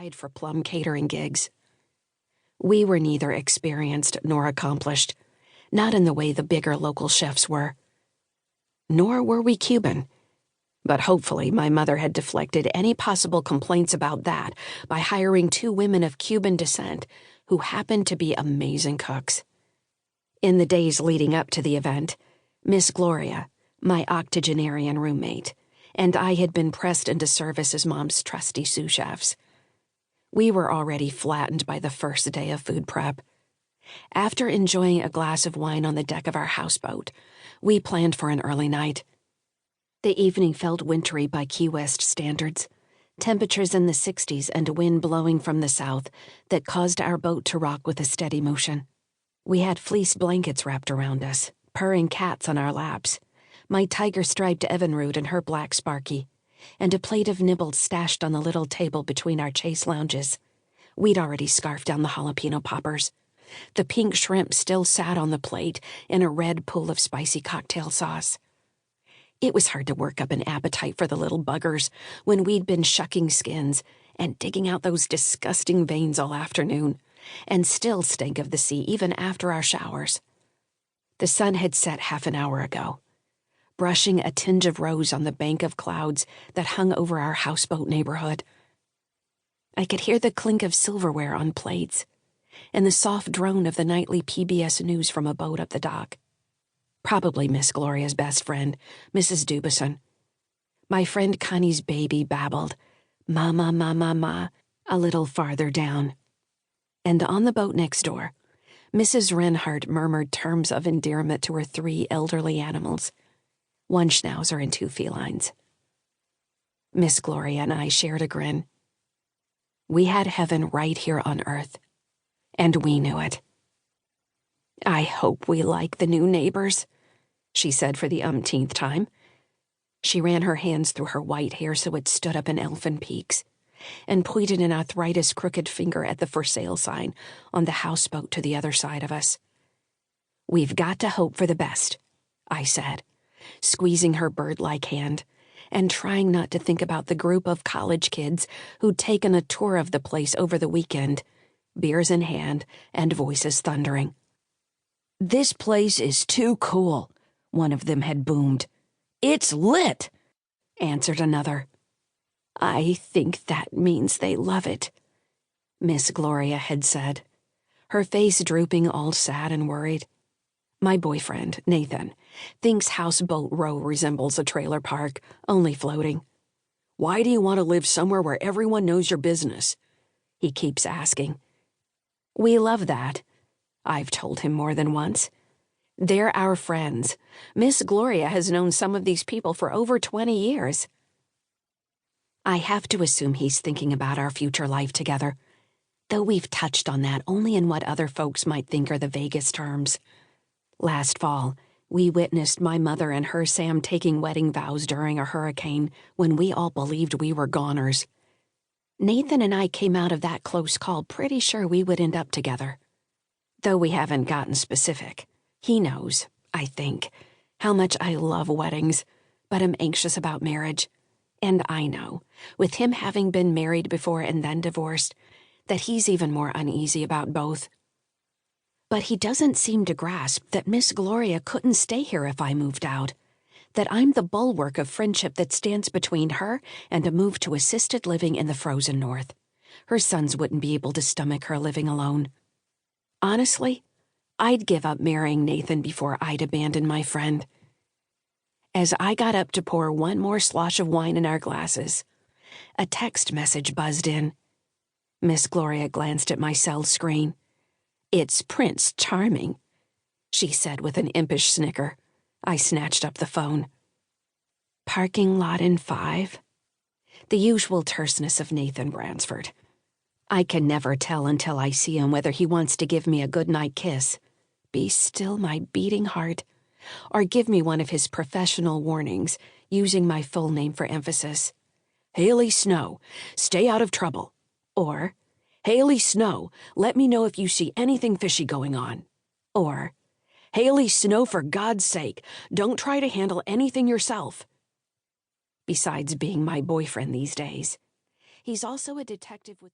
applied for plum catering gigs. We were neither experienced nor accomplished, not in the way the bigger local chefs were. Nor were we Cuban. But hopefully my mother had deflected any possible complaints about that by hiring 2 women of Cuban descent who happened to be amazing cooks. In the days leading up to the event, Miss Gloria, my octogenarian roommate, and I had been pressed into service as Mom's trusty sous chefs. We were already flattened by the first day of food prep. After enjoying a glass of wine on the deck of our houseboat, we planned for an early night. The evening felt wintry by Key West standards, temperatures in the 60s and a wind blowing from the south that caused our boat to rock with a steady motion. We had fleece blankets wrapped around us, purring cats on our laps, my tiger-striped Evinrude and her black Sparky, and a plate of nibbles stashed on the little table between our chase lounges. We'd already scarfed down the jalapeno poppers. The pink shrimp still sat on the plate in a red pool of spicy cocktail sauce. It was hard to work up an appetite for the little buggers when we'd been shucking skins and digging out those disgusting veins all afternoon, and still stank of the sea even after our showers. The sun had set half an hour ago, brushing a tinge of rose on the bank of clouds that hung over our houseboat neighborhood. I could hear the clink of silverware on plates and the soft drone of the nightly PBS news from a boat up the dock. Probably Miss Gloria's best friend, Mrs. Dubison. My friend Connie's baby babbled, "Ma, ma, ma, ma, ma," a little farther down. And on the boat next door, Mrs. Reinhardt murmured terms of endearment to her 3 elderly animals, 1 schnauzer and 2 felines. Miss Gloria and I shared a grin. We had heaven right here on Earth, and we knew it. "I hope we like the new neighbors," she said for the umpteenth time. She ran her hands through her white hair so it stood up in elfin peaks, and pointed an arthritis-crooked finger at the for sale sign on the houseboat to the other side of us. "We've got to hope for the best," I said, squeezing her bird-like hand, and trying not to think about the group of college kids who'd taken a tour of the place over the weekend, beers in hand and voices thundering. "This place is too cool," one of them had boomed. "It's lit," answered another. "I think that means they love it," Miss Gloria had said, her face drooping all sad and worried. My boyfriend, Nathan, thinks Houseboat Row resembles a trailer park, only floating. "Why do you want to live somewhere where everyone knows your business?" he keeps asking. "We love that," I've told him more than once. "They're our friends. Miss Gloria has known some of these people for over 20 years. I have to assume he's thinking about our future life together, though we've touched on that only in what other folks might think are the vaguest terms. Last fall, we witnessed my mother and her Sam taking wedding vows during a hurricane when we all believed we were goners. Nathan and I came out of that close call pretty sure we would end up together. Though we haven't gotten specific, he knows, I think, how much I love weddings, but am anxious about marriage. And I know, with him having been married before and then divorced, that he's even more uneasy about both. But he doesn't seem to grasp that Miss Gloria couldn't stay here if I moved out, that I'm the bulwark of friendship that stands between her and a move to assisted living in the frozen north. Her sons wouldn't be able to stomach her living alone. Honestly, I'd give up marrying Nathan before I'd abandon my friend. As I got up to pour 1 more slosh of wine in our glasses, a text message buzzed in. Miss Gloria glanced at my cell screen. "It's Prince Charming," she said with an impish snicker. I snatched up the phone. "Parking lot in 5?" The usual terseness of Nathan Bransford. I can never tell until I see him whether he wants to give me a goodnight kiss, "Be still my beating heart," or give me one of his professional warnings, using my full name for emphasis. "Hayley Snow, stay out of trouble," or "Hayley Snow, let me know if you see anything fishy going on," or "Hayley Snow, for God's sake, don't try to handle anything yourself." Besides being my boyfriend these days, he's also a detective with